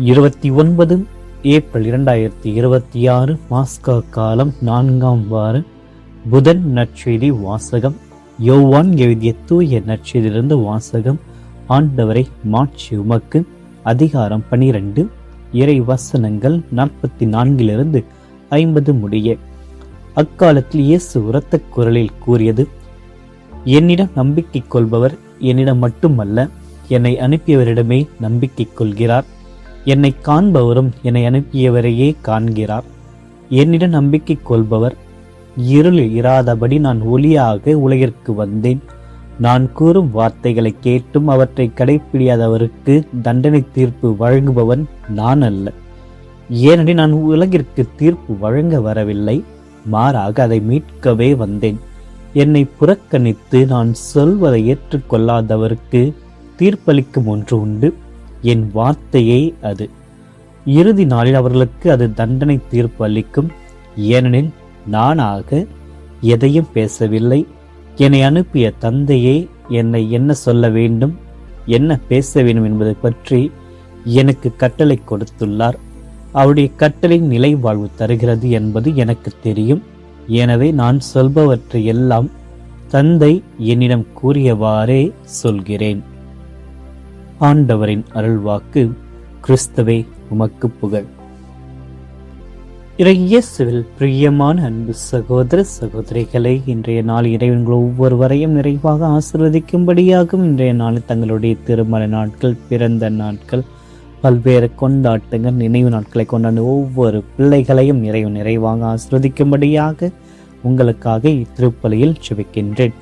29 April 2026 மாஸ்கா காலம் 4ஆம் வார புதன். நற்செய்தி வாசகம். யோவான் எழுதிய தூய நற்செய்தியிலிருந்து வாசகம். ஆண்டவரை மாட்சி உமக்கு. அதிகாரம் 12, இறை வசனங்கள் 44 50 முடிய. அக்காலத்தில் இயேசு உரத்த குரலில் கூறியது, என்னிடம் நம்பிக்கை கொள்பவர் என்னிடம் மட்டுமல்ல, என்னை அனுப்பியவரிடமே நம்பிக்கை கொள்கிறார். என்னை காண்பவரும் என்னை அனுப்பியவரையே காண்கிறார். என்னிடம் நம்பிக்கை கொள்பவர் இருளில் இராதபடி நான் ஒளியாக உலகிற்கு வந்தேன். நான் கூறும் வார்த்தைகளை கேட்டும் அவற்றை கடைப்பிடியாதவருக்கு தண்டனை தீர்ப்பு வழங்குபவன் நான் அல்ல. ஏனெனில் நான் உலகிற்கு தீர்ப்பு வழங்க வரவில்லை, மாறாக அதை மீட்கவே வந்தேன். என்னை புறக்கணித்து நான் சொல்வதை ஏற்றுக்கொள்ளாதவருக்கு தீர்ப்பளிக்கும் ஒன்று உண்டு, என் வார்த்தையே அது. இறுதி நாளில் அவர்களுக்கு அது தண்டனை தீர்ப்பு அளிக்கும். ஏனெனில் நானாக எதையும் பேசவில்லை, என்னை அனுப்பிய தந்தையே என்னை என்ன சொல்ல வேண்டும், என்ன பேச வேண்டும் என்பதை பற்றி எனக்கு கட்டளை கொடுத்துள்ளார். அவருடைய கட்டளை நிலை வாழ்வு தருகிறது என்பது எனக்கு தெரியும். எனவே நான் சொல்பவற்றை எல்லாம் தந்தை என்னிடம் கூறியவாறே சொல்கிறேன். ஆண்டவரின் அருள்வாக்கு. கிறிஸ்துவே உமக்கு புகழ். இயேசுவில் பிரியமான அன்பு சகோதர சகோதரிகளை, இன்றைய நாள் இறைவன்கள் ஒவ்வொருவரையும் நிறைவாக ஆசீர்வதிக்கும்படியாகும். இன்றைய நாள் தங்களுடைய திருமண நாட்கள், பிறந்த நாட்கள், பல்வேறு கொண்டாட்டங்கள், நினைவு நாட்களை கொண்டாட ஒவ்வொரு பிள்ளைகளையும் நிறைவாக ஆசீர்வதிக்கும்படியாக உங்களுக்காக இத்திருப்பலியில் ஜெபிக்கின்றேன்.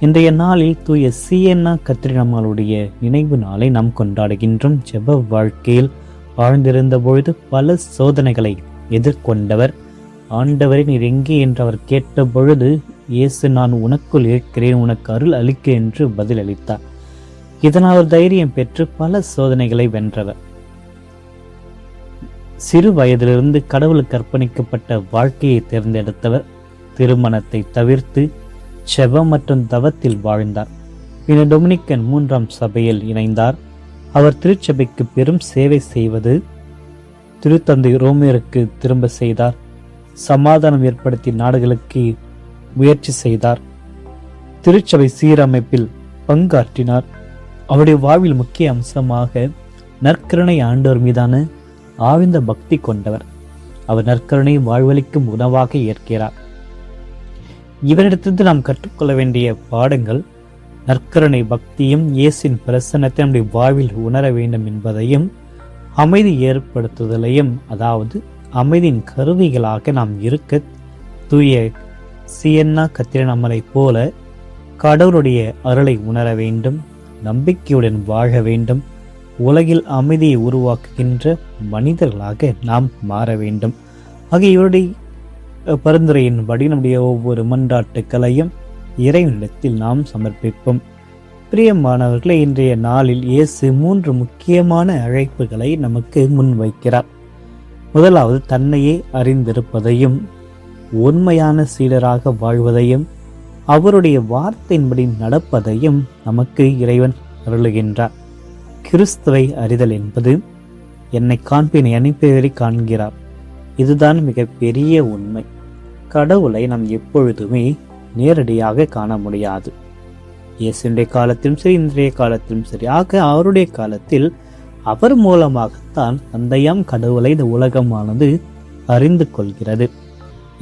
இன்றைய நாளில் தூய சியன்னா கத்ரினாமாளுடைய நினைவு நாளை நாம் கொண்டாடுகின்றோம். ஜெப வாழ்க்கையில் வாழ்ந்திருந்த பொழுது பல சோதனைகளை எதிர்கொண்டவர். ஆண்டவரை நீர் எங்கே என்று அவர் கேட்ட பொழுது, இயேசு நான் உனக்குள் இருக்கிறேன், உனக்கு அருள் அளிக்க என்று பதிலளித்தார். இதனால் அவர் தைரியம் பெற்று பல சோதனைகளை வென்றவர். சிறு வயதிலிருந்து கடவுளுக்கு அர்ப்பணிக்கப்பட்ட வாழ்க்கையை தேர்ந்தெடுத்தவர். திருமணத்தை தவிர்த்து செபம் மற்றும் தவத்தில் வாழ்ந்தார். பின்னர் டொமினிக்கன் 3ஆம் சபையில் இணைந்தார். அவர் திருச்சபைக்கு பெரும் சேவை செய்வது திருத்தந்தை ரோமேருக்கு திரும்ப செய்தார். சமாதானம் ஏற்படுத்திய நாடுகளுக்கு முயற்சி செய்தார். திருச்சபை சீரமைப்பில் பங்காற்றினார். அவருடைய வாழ்வில் முக்கிய அம்சமாக நற்கருணை ஆண்டவர் மீதான ஆழ்ந்த பக்தி கொண்டவர். அவர் நற்கருணை வாழ்வளிக்கும் உணவாக ஏற்கிறார். இவரிடத்திலிருந்து நாம் கற்றுக்கொள்ள வேண்டிய பாடங்கள்: நற்கருணை பக்தியும் இயேசின் பிரசன்னத்தை நம்முடைய வாழ்வில் உணர வேண்டும் என்பதையும், அமைதி ஏற்படுத்துதலையும், அதாவது அமைதியின் கருவிகளாக நாம் இருக்க தூய சியன்னா கத்ரினாமாலை போல கடவுளுடைய அருளை உணர வேண்டும், நம்பிக்கையுடன் வாழ வேண்டும், உலகில் அமைதியை உருவாக்குகின்ற மனிதர்களாக நாம் மாற வேண்டும். ஆக இவருடைய பரிந்துரையின்படி நம்முடைய ஒவ்வொரு மன்றாட்டுக்களையும் இறைவனிடத்தில் நாம் சமர்ப்பிப்போம். பிரியமானவர்களை, இன்றைய நாளில் இயேசு 3 முக்கியமான அழைப்புகளை நமக்கு முன்வைக்கிறார். முதலாவது, தன்னையே அறிந்திருப்பதையும் உண்மையான சீடராக வாழ்வதையும் அவருடைய வார்த்தையின்படி நடப்பதையும் நமக்கு இறைவன் அருளுகின்றார். கிறிஸ்துவை அறிதல் என்பது என்னை காண்பினை அனுப்பியவரை காண்கிறார். இதுதான் மிக பெரிய உண்மை. கடவுளை நாம் எப்பொழுதுமே நேரடியாக காண முடியாது. இயேசுடைய காலத்திலும் சரி, இன்றைய காலத்திலும் சரி. ஆக அவருடைய காலத்தில் அவர் மூலமாகத்தான் தந்தையாம் கடவுளை இந்த உலகமானது அறிந்து கொள்கிறது.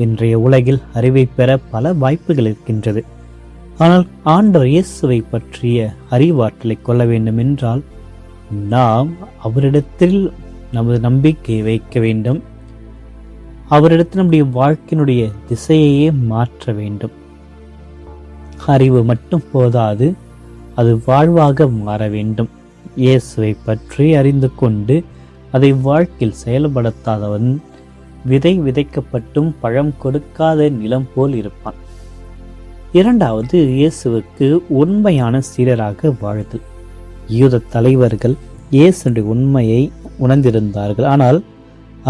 இன்றைய உலகில் அறிவை பெற பல வாய்ப்புகள் இருக்கின்றது. ஆனால் ஆண்டவர் இயேசுவை பற்றிய அறிவாற்றலை கொள்ள வேண்டும் என்றால் நாம் அவரிடத்தில் நமது நம்பிக்கையை வைக்க வேண்டும். அவரிடத்தில் நம்முடைய வாழ்க்கையினுடைய திசையையே மாற்ற வேண்டும். அறிவு மட்டும் போதாது, அது வாழ்வாக மாற வேண்டும். இயேசுவை பற்றி அறிந்து கொண்டு அதை வாழ்க்கையில் செயல்படுத்தாதவன் விதை விதைக்கப்பட்டும் பழம் கொடுக்காத நிலம் போல் இருப்பான். இரண்டாவது, இயேசுவுக்கு உண்மையான சீடராக வாழ்தல். யூத தலைவர்கள் இயேசுடைய உண்மையை உணர்ந்திருந்தார்கள், ஆனால்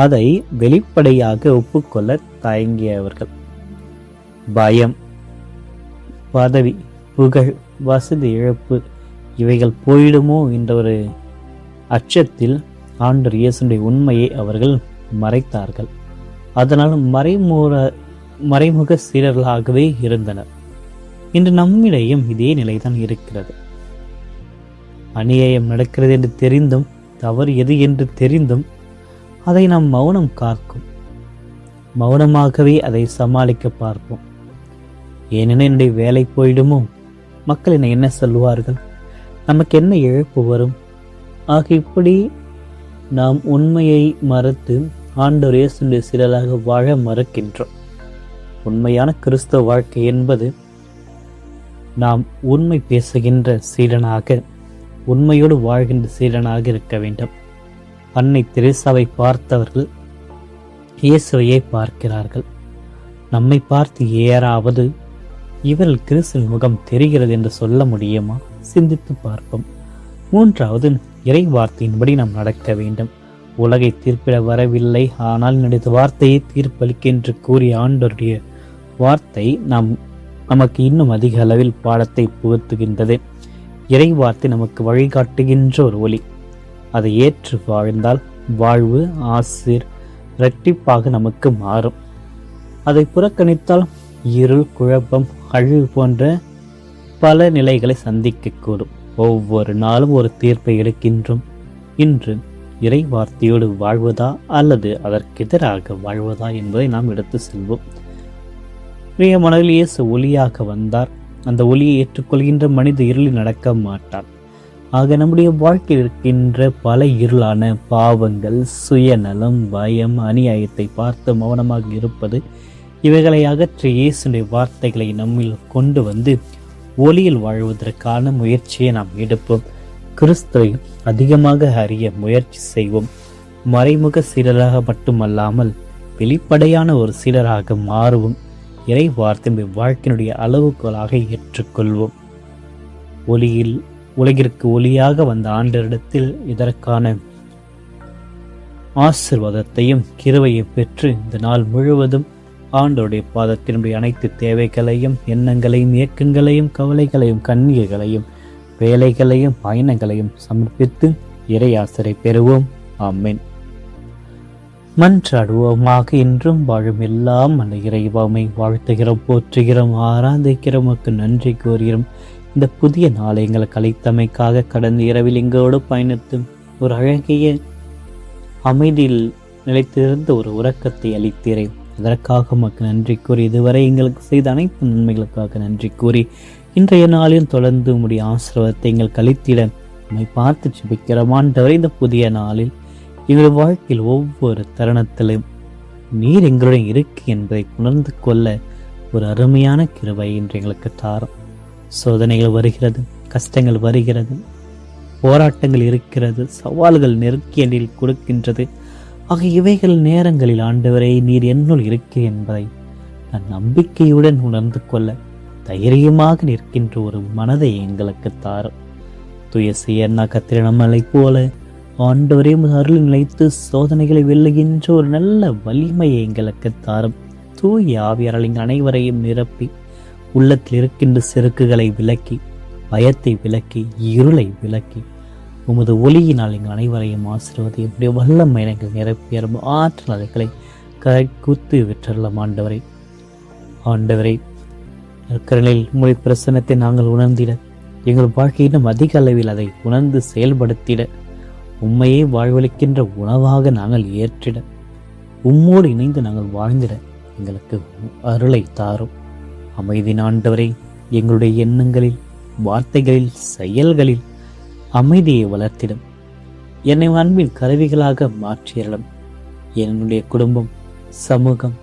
அதை வெளிப்படையாக ஒப்புக்கொள்ள தயங்கியவர்கள். பயம், பதவி, புகழ், வசதி இழப்பு இவைகள் போயிடுமோ என்ற ஒரு அச்சத்தில் ஆண்டவர் இயேசுடைய உண்மையை அவர்கள் மறைத்தார்கள். அதனால் மறைமுக சீடர்களாகவே இருந்தனர். இன்று நம்மிடையும் இதே நிலைதான் இருக்கிறது. அநியாயம் நடக்கிறது என்று தெரிந்தும், தவறு எது என்று தெரிந்தும் அதை நாம் மௌனம் காக்கும். மௌனமாகவே அதை சமாளிக்க பார்ப்போம். ஏனெனில் என்னுடைய வேலை போயிடுமோ, மக்கள் என்ன சொல்லுவார்கள், நமக்கு என்ன இழப்பு வரும், ஆக இப்படி நாம் உண்மையை மறுத்து ஆண்டவர் இயேசுவின் சீடராக வாழ மறுக்கின்றோம். உண்மையான கிறிஸ்தவ வாழ்க்கை என்பது நாம் உண்மை பேசுகின்ற சீடனாக, உண்மையோடு வாழ்கின்ற சீடனாக இருக்க வேண்டும். அன்னை தெரேசாவை பார்த்தவர்கள் இயேசுவையே பார்க்கிறார்கள். நம்மை பார்த்து ஏறாவது இவர்கள் கிறிஸ்துவின் முகம் தெரிகிறது என்று சொல்ல முடியுமா? சிந்தித்து பார்ப்போம். மூன்றாவது, இறை வார்த்தையின்படி நாம் நடக்க வேண்டும். உலகை தீர்ப்பிட வரவில்லை, ஆனால் என்னுடைய வார்த்தையை தீர்ப்பளிக்க என்று கூறிய ஆண்டவருடைய வார்த்தை நமக்கு இன்னும் அதிக அளவில் பாடத்தை புகுத்துகின்றது. இறை வார்த்தை நமக்கு வழிகாட்டுகின்ற ஒரு ஒளி. அதை ஏற்று வாழ்ந்தால் வாழ்வு ஆசிர் இரட்டிப்பாக நமக்கு மாறும். அதை புறக்கணித்தால் இருள், குழப்பம், அழிவு போன்ற பல நிலைகளை சந்திக்கக்கூடும். ஒவ்வொரு நாளும் ஒரு தீர்ப்பை எடுக்கின்றோம். இன்று இறை வார்த்தையோடு வாழ்வதா அல்லது அதற்கு எதிராக வாழ்வதா என்பதை நாம் எடுத்து செல்வோம். மனதில் இயேசு ஒளியாக வந்தார். அந்த ஒளியை ஏற்றுக்கொள்கின்ற மனித இருளில் நடக்க மாட்டார். ஆக நம்முடைய வாழ்க்கையில் இருக்கின்ற பல இருளான பாவங்கள், சுயநலம், பயம், அநியாயத்தை பார்த்து மௌனமாக இருப்பது, இவைகளை அகற்றி இயேசுடைய வார்த்தைகளை நம்மில் கொண்டு வந்து ஒளியில் வாழ்வதற்கான முயற்சியை நாம் எடுப்போம். கிறிஸ்துவை அதிகமாக அறிய முயற்சி செய்வோம். மறைமுக சீடராக மட்டுமல்லாமல் வெளிப்படையான ஒரு சீடராக மாறுவோம். இறை வார்த்தை வாழ்க்கையினுடைய அளவுகோலாக ஏற்றுக்கொள்வோம். உலகிற்கு ஒளியாக வந்த ஆண்டவரிடத்தில் இதற்கான ஆசீர்வாதத்தையும் கிருபையும் பெற்று இந்த நாள் முழுவதும் ஆண்டவருடைய பாதத்தினுடைய அனைத்து தேவைகளையும், எண்ணங்களையும், இயக்கங்களையும், கவலைகளையும், கண்ணீர்களையும், வேலைகளையும், பயணங்களையும் சமர்ப்பித்து இறை ஆசிரை பெறுவோம். ஆமென். மன்றாடுவோமாக. இன்றும் வாழும் எல்லாம் அந்த இறைவாமை வாழ்த்துகிறோம், போற்றுகிறோம், ஆராதிக்கிறோம், நன்றி கூறுகிறோம். இந்த புதிய நாளை எங்களுக்கு அளித்தமைக்காக கடந்த இரவில் எங்களோடு பயணித்தும் ஒரு அழகிய அமைதியில் நிலைத்திருந்த ஒரு உறக்கத்தை அளித்தீரேன். அதற்காக உமக்கு நன்றி கூறி, இதுவரை எங்களுக்கு செய்த அனைத்து நன்மைகளுக்காக நன்றி கூறி, இன்றைய நாளில் தொடர்ந்து உம்முடைய ஆசீர்வாதத்தை எங்கள் கழித்திட நம்மை பார்த்து ஜெபிக்கிறோம். ஆண்டவரே, இந்த புதிய நாளில் எங்கள் வாழ்க்கையில் ஒவ்வொரு தருணத்திலும் நீர் எங்களுடன் இருக்கு என்பதை உணர்ந்து கொள்ள ஒரு அருமையான கிருபை இன்று எங்களுக்கு தாரும். சோதனைகள் வருகிறது, கஷ்டங்கள் வருகிறது, போராட்டங்கள் இருக்கிறது, சவால்கள் நெருக்கியலில் கொடுக்கின்றது. ஆக இவைகள் நேரங்களில் ஆண்டவரை நீர் என்னுள் இருக்கு என்பதை நான் நம்பிக்கையுடன் உணர்ந்து கொள்ள தைரியமாக நிற்கின்ற ஒரு மனதை எங்களுக்கு தாரும். தூய சியன்னா கத்திரினமலை போல ஆண்டவரே அருள் நிலைத்து சோதனைகளை வெல்லுகின்ற ஒரு நல்ல வலிமையை எங்களுக்கு தாரும். தூய ஆவியாரின் அனைவரையும் நிரப்பி உள்ளத்தில் இருக்கின்ற செருக்குகளை விலக்கி, பயத்தை விலக்கி, இருளை விலக்கி, உமது ஒளியினால் எங்கள் அனைவரையும் ஆசீர்வதி எப்படியோ வல்லமை எங்கள் நிரப்பிய ஆற்றல் அலைகளை குத்து விற்றலாம். ஆண்டவரை கருணையில் உங்களுடைய பிரசன்னத்தை நாங்கள் உணர்ந்திட, எங்கள் வாழ்க்கையிலும் அதிக அளவில் அதை உணர்ந்து செயல்படுத்திட, உண்மையை வாழ்வளிக்கின்ற உணவாக நாங்கள் ஏற்றிட, உம்மோடு இணைந்து நாங்கள் வாழ்ந்திட எங்களுக்கு அருளை தாரும். அமைதி ஆண்டவரை, எங்களுடைய எண்ணங்களில், வார்த்தைகளில், செயல்களில் அமைதியை வளர்த்திடும். என்னை அன்பின் கருவிகளாக மாற்றியறலும். என்னுடைய குடும்பம், சமூகம்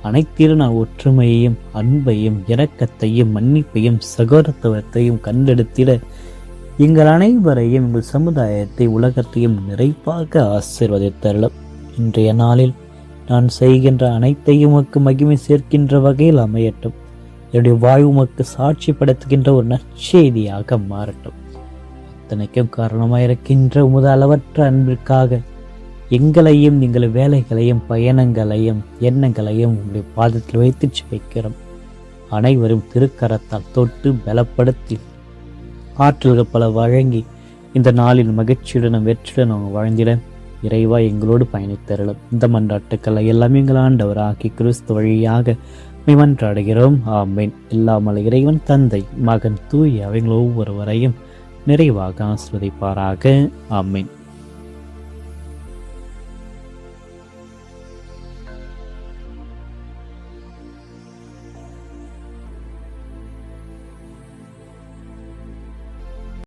அனைத்திலும் நான் ஒற்றுமையையும், அன்பையும், இரக்கத்தையும், மன்னிப்பையும், சகோதரத்துவத்தையும் கண்டெடுத்திட எங்கள் அனைவரையும், எங்கள் சமுதாயத்தை, உலகத்தையும் நிறைவாக ஆசீர்வதித்தருளும். இன்றைய நாளில் நான் செய்கின்ற அனைத்தையும் உமக்கு மகிமை சேர்க்கின்ற வகையில் அமையட்டும். என்னுடைய வாழ்வு உமக்கு சாட்சிப்படுத்துகின்ற ஒரு நற்செய்தியாக மாறட்டும். அத்தனைக்கும் காரணமாயிருக்கின்ற உமது அளவற்ற அன்பிற்காக எங்களையும், எங்கள் வேலைகளையும், பயணங்களையும், எண்ணங்களையும் உங்களுடைய பாதத்தில் வைத்து வைக்கிறோம். அனைவரும் திருக்கரத்தால் தொட்டு பலப்படுத்தி ஆற்றல்கள் பல வழங்கி இந்த நாளில் மகிழ்ச்சியுடன் வெற்றியுடன் வாழ்ந்திட இறைவா எங்களோடு பயணித்தருளும். இந்த மன்றாட்டுக்களை எல்லாம் எங்கள் ஆண்டவர் ஆக்கி கிறிஸ்து வழியாக மன்றாடுகிறோம். ஆமேன். எல்லாமல் இறைவன் தந்தை மகன் தூய அவங்கள் ஒவ்வொருவரையும் நிறைவாக ஆசிர்வதிப்பாராக. ஆமேன்.